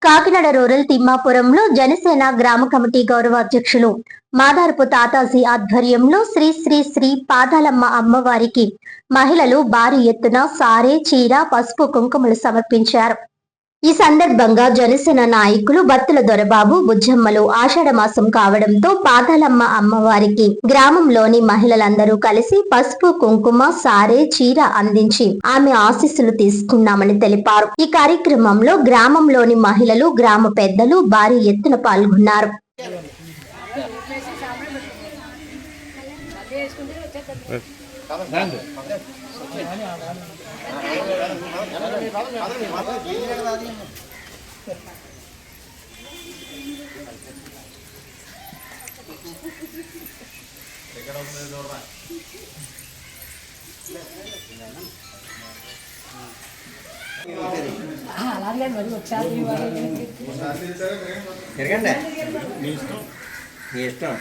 Kakinada rural తిమ్మాపురంలో Janasena గ్రామ committee గౌరవ అధ్యక్షులు మాదారపు తాతాజీ ఆధ్వర్యంలో శ్రీ శ్రీ శ్రీ పాదాలమ్మ అమ్మవారికి మహిళలు భారీ ఎత్తున సారే చీర పసుపు కుంకుమలు సమర్పించారు. ఈ సందర్భంగా జనసేన నాయకులు బత్తుల దొరబాబు బుజ్జమ్మలు ఆషాఢ మాసం కావడంతో పాదాలమ్మ అమ్మవారికి గ్రామంలోని మహిళలందరూ కలిసి పసుపు కుంకుమ సారే చీర అందించి ఆమె ఆశీస్సులు తీసుకున్నామని తెలిపారు. ఈ కార్యక్రమంలో గ్రామంలోని మహిళలు గ్రామ పెద్దలు భారీ ఎత్తున పాల్గొన్నారు. అలాగే మరి ఒకసారి తిరగండి నీ ఇష్టం నీ ఇష్టం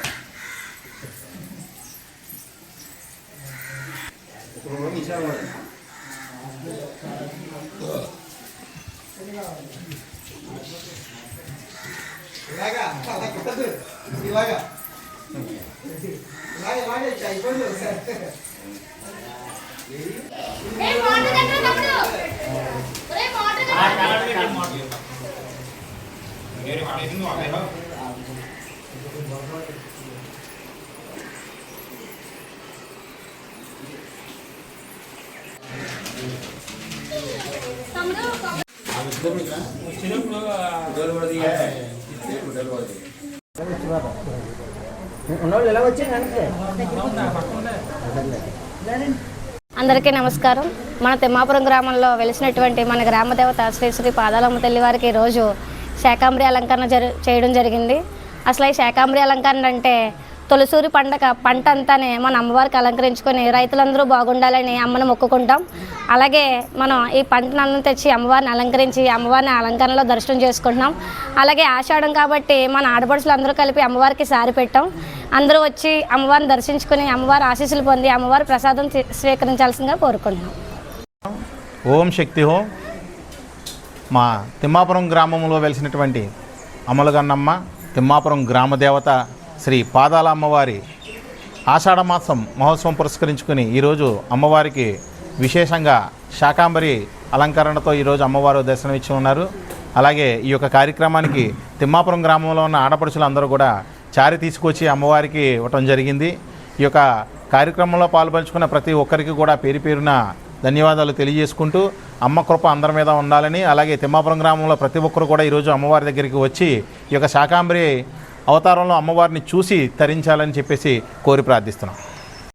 ఇలాగా అలా కుట్టదు ఇలాగా ఇలాగే ఇలాగే అయిపోయింది సార్ ఏ మోటర్ దగ్గర తమ్ముడు ఒరే మోటర్ దగ్గర మోటర్ मेरे वाले हिंदू आ गए हो అందరికీ నమస్కారం. మన తిమ్మాపురం గ్రామంలో వెలిసినటువంటి మన గ్రామ దేవత శ్రీ శ్రీ పాదాలమ్మ తల్లి వారికి ఈరోజు శాకాంబరి అలంకరణ చేయడం జరిగింది. అసలు ఈ శాకాంబరి అలంకరణ అంటే తొలిసూరి పంట అంతానే మన అమ్మవారికి అలంకరించుకొని రైతులందరూ బాగుండాలని అమ్మను మొక్కుకుంటాం. అలాగే మనం ఈ పంటను అన్నం తెచ్చి అమ్మవారిని అలంకరించి అమ్మవారిని అలంకరణలో దర్శనం చేసుకుంటున్నాం. అలాగే ఆషాఢం కాబట్టి మన ఆడపడుచులు అందరూ కలిపి అమ్మవారికి సారి పెట్టాం. అందరూ వచ్చి అమ్మవారిని దర్శించుకొని అమ్మవారి ఆశీస్సులు పొంది అమ్మవారి ప్రసాదం స్వీకరించాల్సిందిగా కోరుకుంటున్నాం. ఓం శక్తి హోం. మా తిమ్మాపురం గ్రామంలో వెలిసినటువంటి అమలగన్నమ్మ తిమ్మాపురం గ్రామ దేవత శ్రీ పాదాల అమ్మవారి ఆషాఢ మాసం మహోత్సవం పురస్కరించుకుని ఈరోజు అమ్మవారికి విశేషంగా శాకాంబరి అలంకరణతో ఈరోజు అమ్మవారు దర్శనమిచ్చి ఉన్నారు. అలాగే ఈ యొక్క కార్యక్రమానికి తిమ్మాపురం గ్రామంలో ఉన్న ఆడపడుచులు అందరూ కూడా చారి తీసుకొచ్చి అమ్మవారికి ఇవ్వటం జరిగింది. ఈ యొక్క కార్యక్రమంలో పాల్పంచుకున్న ప్రతి ఒక్కరికి కూడా పేరు పేరున ధన్యవాదాలు తెలియజేసుకుంటూ అమ్మ కృప అందరి మీద ఉండాలని, అలాగే తిమ్మాపురం గ్రామంలో ప్రతి ఒక్కరు కూడా ఈరోజు అమ్మవారి దగ్గరికి వచ్చి ఈ యొక్క శాకాంబరి అవతారంలో అమ్మవారిని చూసి తరించాలని చెప్పేసి కోరి ప్రార్థిస్తున్నాం.